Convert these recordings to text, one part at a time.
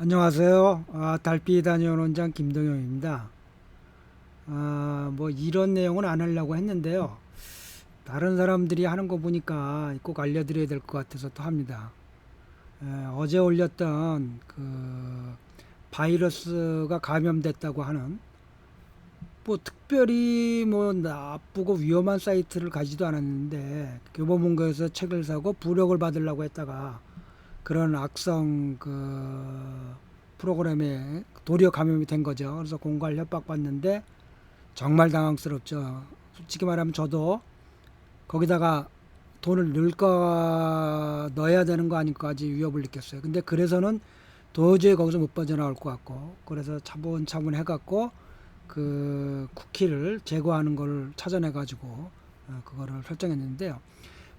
안녕하세요. 달빛 다녀오는장 김동영입니다. 뭐 이런 내용은 안 하려고 했는데요. 다른 사람들이 하는 거 보니까 꼭 알려드려야 될 것 같아서 또 합니다. 어제 올렸던 그 바이러스가 감염됐다고 하는 뭐 특별히 뭐 나쁘고 위험한 사이트를 가지도 않았는데 교보문고에서 책을 사고 부력을 받으려고 했다가 그런 악성 프로그램에 도리어 감염이 된 거죠. 그래서 공갈 협박받는데 정말 당황스럽죠. 솔직히 말하면 저도 거기다가 돈을 넣어야 되는 거 아닌가까지 위협을 느꼈어요. 근데 그래서는 도저히 거기서 못 빠져나올 것 같고, 그래서 차분차분 해갖고 그 쿠키를 제거하는 걸 찾아내가지고 그거를 설정했는데요.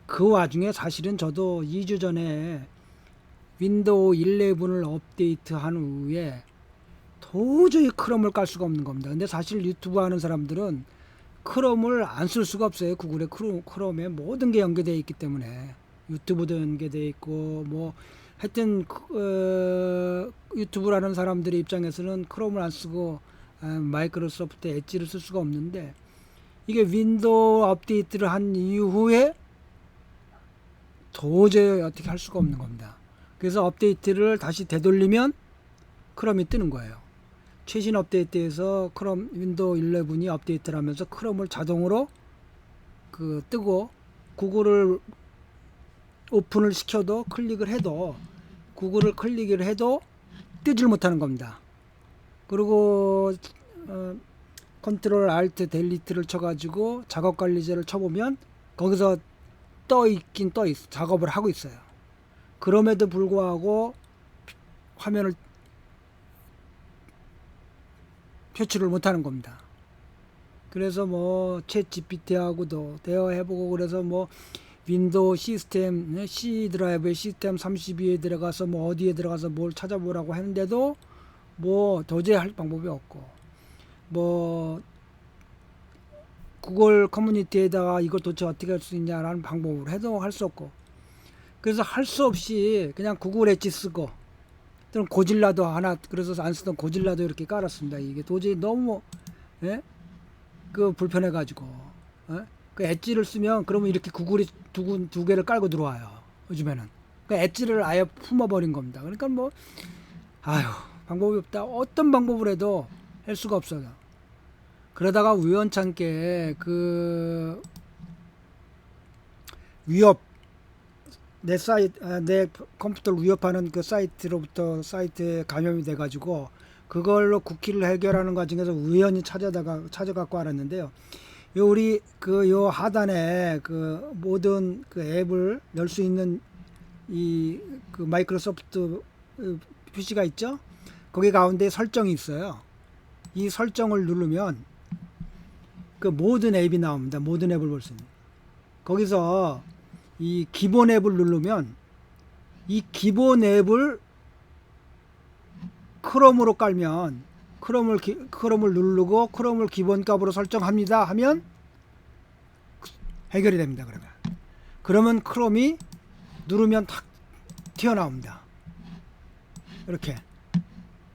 그 와중에 사실은 저도 2주 전에 윈도우 11을 업데이트한 후에 도저히 크롬을 깔 수가 없는 겁니다. 근데 사실 유튜브 하는 사람들은 크롬을 안 쓸 수가 없어요. 구글의 크롬에 모든 게 연계되어 있기 때문에 유튜브도 연계되어 있고 뭐 하여튼 유튜브를 하는 사람들의 입장에서는 크롬을 안 쓰고 마이크로소프트 엣지를 쓸 수가 없는데 이게 윈도우 업데이트를 한 이후에 도저히 어떻게 할 수가 없는 겁니다. 그래서 업데이트를 다시 되돌리면 크롬이 뜨는 거예요. 최신 업데이트에서 크롬 윈도우 11이 업데이트를 하면서 크롬을 자동으로 뜨고 구글을 오픈을 시켜도 클릭을 해도 구글을 클릭을 해도 뜨질 못하는 겁니다. 그리고 컨트롤 알트 델리트를 쳐가지고 작업 관리자를 쳐보면 거기서 떠 있긴 떠 있어. 작업을 하고 있어요. 그럼에도 불구하고 화면을 표출을 못하는 겁니다. 그래서 뭐 챗 GPT하고도 대화해보고 그래서 뭐 윈도우 시스템 C 드라이브의 시스템 32에 들어가서 뭐 어디에 들어가서 뭘 찾아보라고 했는데도 뭐 도저히 할 방법이 없고 뭐 구글 커뮤니티에다가 이걸 도대체 어떻게 할 수 있냐라는 방법으로 해도 할 수 없고 그래서 할 수 없이 그냥 구글 엣지 쓰고 또는 고질라도 하나 그래서 안 쓰던 고질라도 이렇게 깔았습니다. 이게 도저히 너무 예? 불편해 가지고 그 엣지를 쓰면 그러면 이렇게 구글이 두 개를 깔고 들어와요. 요즘에는 그 엣지를 아예 품어버린 겁니다. 그러니까 뭐 아유 방법이 없다. 어떤 방법을 해도 할 수가 없어요. 그러다가 우연찮게 위협 내 컴퓨터를 위협하는 그 사이트로부터 사이트에 감염이 돼가지고 그걸로 쿠키를 해결하는 과정에서 우연히 찾아갖고 알았는데요. 우리 요 하단에 모든 앱을 열 수 있는 마이크로소프트 표시가 있죠. 거기 가운데 설정이 있어요. 이 설정을 누르면 모든 앱이 나옵니다. 모든 앱을 볼 수 있는. 거기서 이 기본 앱을 누르면 이 기본 앱을 크롬으로 깔면 크롬을 누르고 크롬을 기본 값으로 설정합니다 하면 해결이 됩니다. 그러면 크롬이 누르면 탁 튀어나옵니다. 이렇게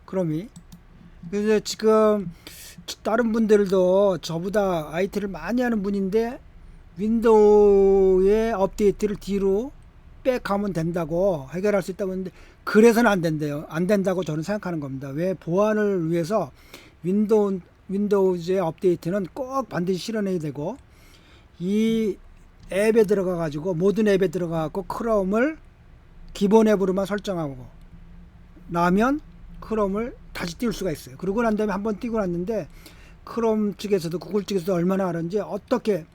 크롬이. 그래서 지금 다른 분들도 저보다 IT를 많이 하는 분인데 윈도우의 업데이트를 뒤로 백하면 된다고 해결할 수 있다고 했는데 그래서는 안 된대요. 안 된다고 저는 생각하는 겁니다. 왜 보안을 위해서 윈도우즈의 업데이트는 꼭 반드시 실현해야 되고 이 앱에 들어가 가지고 모든 앱에 들어가 갖고 크롬을 기본 앱으로만 설정하고 나면 크롬을 다시 띄울 수가 있어요. 그러고 난 다음에 한번 띄고 났는데 크롬 측에서도 구글 측에서도 얼마나 하는지 어떻게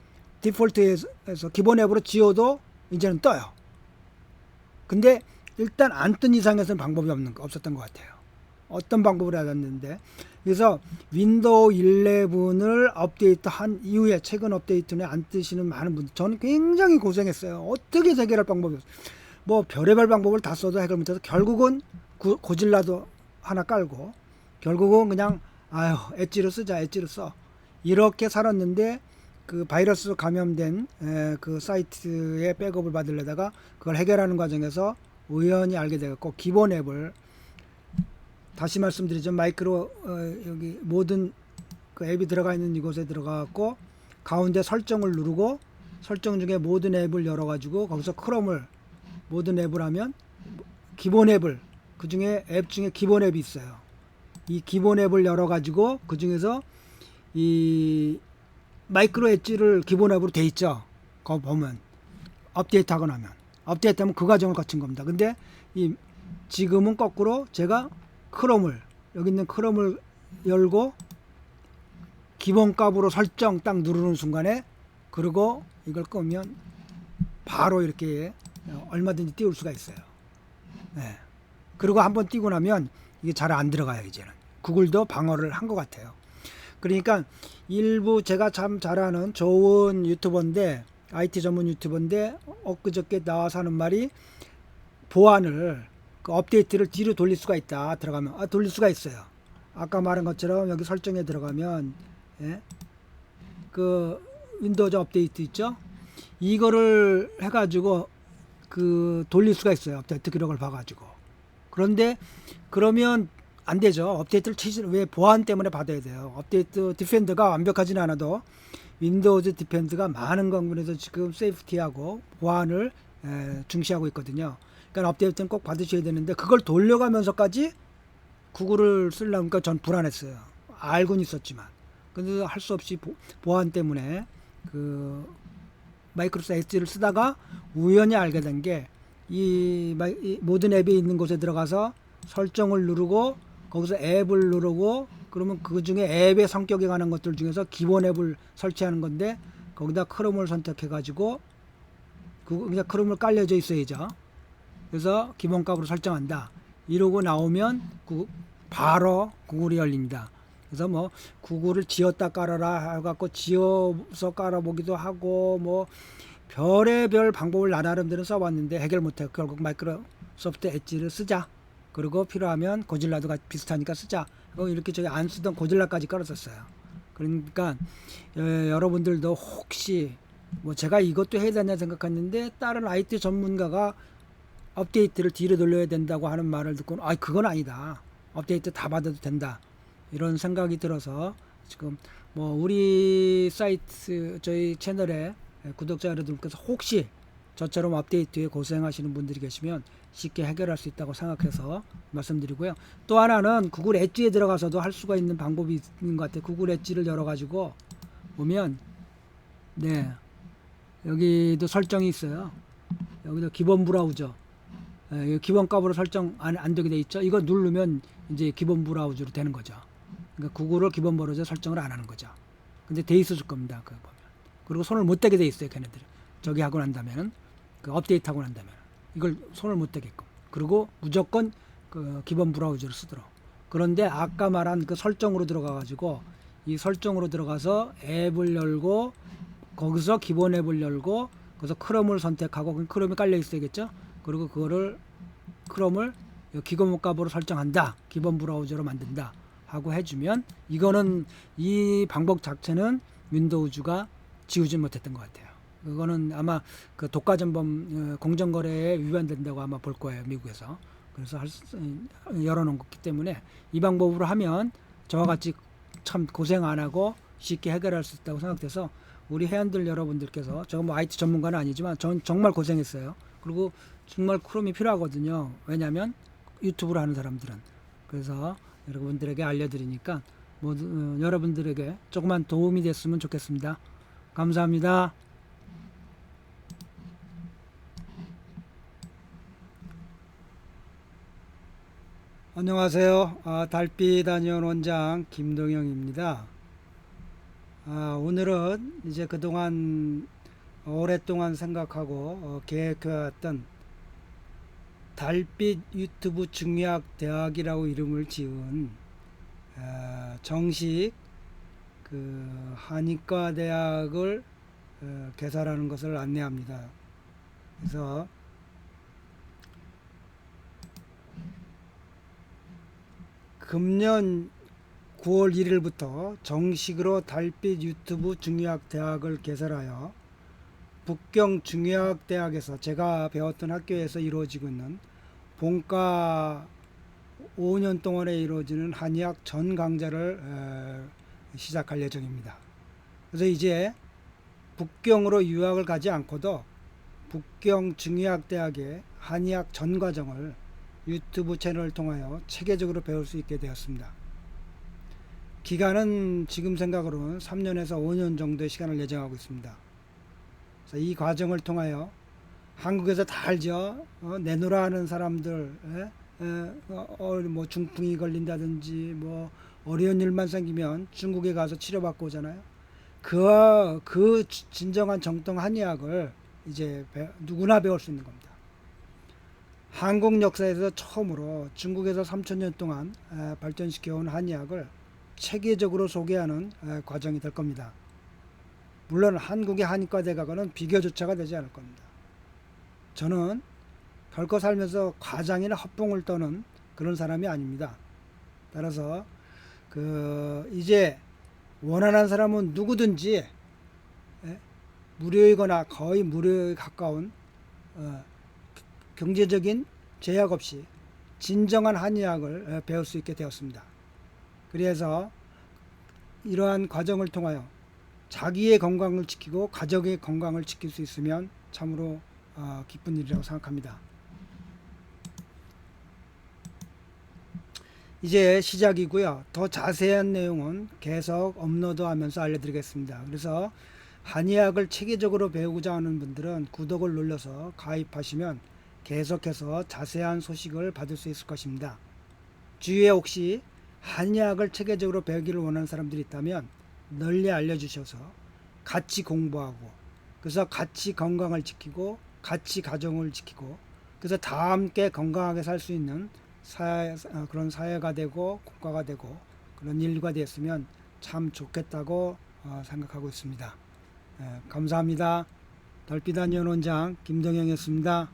디폴트에서 기본 앱으로 지워도 이제는 떠요. 근데 일단 안 뜬 이상에서는 방법이 없었던 것 같아요. 어떤 방법을 해놨는데 그래서 윈도우 11을 업데이트한 이후에 최근 업데이트는 안 뜨시는 많은 분들 저는 굉장히 고생했어요. 어떻게 해결할 방법이 없어요. 뭐 별의별 방법을 다 써도 해결 못해서 결국은 고질라도 하나 깔고 결국은 그냥 엣지로 써 이렇게 살았는데 바이러스 감염된 사이트의 백업을 받으려다가 그걸 해결하는 과정에서 우연히 알게 되었고 기본 앱을 다시 말씀드리죠. 마이크로 여기 모든 그 앱이 들어가 있는 이곳에 들어가고 가운데 설정을 누르고 설정 중에 모든 앱을 열어가지고 거기서 크롬을 모든 앱을 하면 기본 앱을 그 중에 앱 중에 기본 앱이 있어요. 이 기본 앱을 열어가지고 그 중에서 이 마이크로 엣지를 기본 앱으로 돼 있죠. 거기 보면 업데이트하고 나면 업데이트하면 그 과정을 거친 겁니다. 근데 이 지금은 거꾸로 제가 크롬을 여기 있는 크롬을 열고 기본 값으로 설정 딱 누르는 순간에 그리고 이걸 끄면 바로 이렇게 얼마든지 띄울 수가 있어요. 네. 그리고 한번 띄고 나면 이게 잘 안 들어가요. 이제는 구글도 방어를 한 것 같아요. 그러니까 일부 제가 참 잘하는 좋은 유튜버인데 IT 전문 유튜버인데 엊그저께 나와서 하는 말이 보안을 그 업데이트를 뒤로 돌릴 수가 있다. 들어가면 돌릴 수가 있어요. 아까 말한 것처럼 여기 설정에 들어가면 그 윈도우즈 업데이트 있죠? 이거를 해가지고 그 돌릴 수가 있어요. 업데이트 기록을 봐가지고. 그런데 그러면 안 되죠. 업데이트를 왜 보안 때문에 받아야 돼요. 업데이트 디펜드가 완벽하진 않아도 윈도우즈 디펜드가 많은 부분에서 지금 세이프티하고 보안을 중시하고 있거든요. 그러니까 업데이트는 꼭 받으셔야 되는데 그걸 돌려가면서까지 구글을 쓰려니까 전 불안했어요. 알고는 있었지만. 근데 할 수 없이 보안 때문에 그 마이크로소프트 엣지를 쓰다가 우연히 알게 된 게 이 모든 앱이 있는 곳에 들어가서 설정을 누르고 거기서 앱을 누르고 그러면 그 중에 앱의 성격에 관한 것들 중에서 기본 앱을 설치하는 건데 거기다 크롬을 선택해 가지고 그냥 크롬을 깔려져 있어야죠. 그래서 기본 값으로 설정한다. 이러고 나오면 바로 구글이 열립니다. 그래서 뭐 구글을 지었다 깔아라 해갖고 지어서 깔아보기도 하고 뭐 별의별 방법을 나름대로 써봤는데 해결 못해. 결국 마이크로소프트 엣지를 쓰자. 그리고 필요하면 고질라도 비슷하니까 쓰자. 이렇게 저기 안 쓰던 고질라까지 깔았었어요. 그러니까 여러분들도 혹시 뭐 제가 이것도 해야 되냐 생각했는데 다른 IT 전문가가 업데이트를 뒤로 돌려야 된다고 하는 말을 듣고 그건 아니다. 업데이트 다 받아도 된다. 이런 생각이 들어서 지금 뭐 우리 사이트 저희 채널에 구독자 여러분께서 혹시 저처럼 업데이트에 고생하시는 분들이 계시면 쉽게 해결할 수 있다고 생각해서 말씀드리고요. 또 하나는 구글 엣지에 들어가서도 할 수가 있는 방법이 있는 것 같아요. 구글 엣지를 열어가지고 보면 여기도 설정이 있어요. 여기도 기본 브라우저 기본 값으로 설정 안 되게 돼 있죠. 이거 누르면 이제 기본 브라우저로 되는 거죠. 그러니까 구글을 기본 브라우저 설정을 안 하는 거죠. 근데 돼 있을 겁니다. 그거 보면. 그리고 손을 못 대게 돼 있어요. 걔네들이. 저기 하고 난다면은 그 업데이트 하고 난다면 이걸 손을 못 대게끔. 그리고 무조건 그 기본 브라우저를 쓰도록. 그런데 아까 말한 그 설정으로 들어가 가지고 이 설정으로 들어가서 앱을 열고 거기서 기본 앱을 열고 거기서 크롬을 선택하고 그럼 크롬이 깔려 있어야겠죠. 그리고 그거를 크롬을 기본 값으로 설정한다. 기본 브라우저로 만든다. 하고 해주면 이거는 이 방법 자체는 윈도우즈가 지우지 못했던 것 같아요. 그거는 아마 그 독과점범 공정거래에 위반된다고 아마 볼 거예요. 미국에서. 그래서 열어놓은 거기 때문에 이 방법으로 하면 저와 같이 참 고생 안 하고 쉽게 해결할 수 있다고 생각돼서 우리 회원들 여러분들께서 제가 뭐 IT 전문가는 아니지만 전 정말 고생했어요. 그리고 정말 크롬이 필요하거든요. 왜냐하면 유튜브를 하는 사람들은. 그래서 여러분들에게 알려드리니까 모두 여러분들에게 조그만 도움이 됐으면 좋겠습니다. 감사합니다. 안녕하세요. 달빛 아니온 원장 김동영입니다. 오늘은 이제 그동안 오랫동안 생각하고 계획해왔던 달빛 유튜브 중의학 대학이라고 이름을 지은 정식 그 한의과 대학을 개설하는 것을 안내합니다. 그래서 금년 9월 1일부터 정식으로 달빛 유튜브 중의학 대학을 개설하여 북경 중의학 대학에서 제가 배웠던 학교에서 이루어지고 있는 본과 5년 동안에 이루어지는 한의학 전 강좌를 시작할 예정입니다. 그래서 이제 북경으로 유학을 가지 않고도 북경 중의학대학의 한의학 전 과정을 유튜브 채널을 통하여 체계적으로 배울 수 있게 되었습니다. 기간은 지금 생각으로는 3년에서 5년 정도의 시간을 예정하고 있습니다. 그래서 이 과정을 통하여 한국에서 다 알죠. 내노라 하는 사람들, 뭐 중풍이 걸린다든지 뭐 어려운 일만 생기면 중국에 가서 치료받고 오잖아요. 그 진정한 정통 한의학을 이제 누구나 배울 수 있는 겁니다. 한국 역사에서 처음으로 중국에서 3000년 동안 발전시켜온 한의학을 체계적으로 소개하는 과정이 될 겁니다. 물론 한국의 한의과 대학은 비교조차가 되지 않을 겁니다. 저는 결코 살면서 과장이나 헛봉을 떠는 그런 사람이 아닙니다. 따라서 이제 원하는 사람은 누구든지 무료이거나 거의 무료에 가까운 경제적인 제약 없이 진정한 한의학을 배울 수 있게 되었습니다. 그래서 이러한 과정을 통하여 자기의 건강을 지키고 가족의 건강을 지킬 수 있으면 참으로 기쁜 일이라고 생각합니다. 이제 시작이고요. 더 자세한 내용은 계속 업로드하면서 알려드리겠습니다. 그래서 한의학을 체계적으로 배우고자 하는 분들은 구독을 눌러서 가입하시면 계속해서 자세한 소식을 받을 수 있을 것입니다. 주위에 혹시 한의학을 체계적으로 배우기를 원하는 사람들이 있다면 널리 알려주셔서 같이 공부하고, 그래서 같이 건강을 지키고 같이 가정을 지키고, 그래서 다 함께 건강하게 살 수 있는 그런 사회가 되고 국가가 되고 그런 일과 되었으면 참 좋겠다고 생각하고 있습니다. 감사합니다. 달빛 한의원 원장 김동영이었습니다.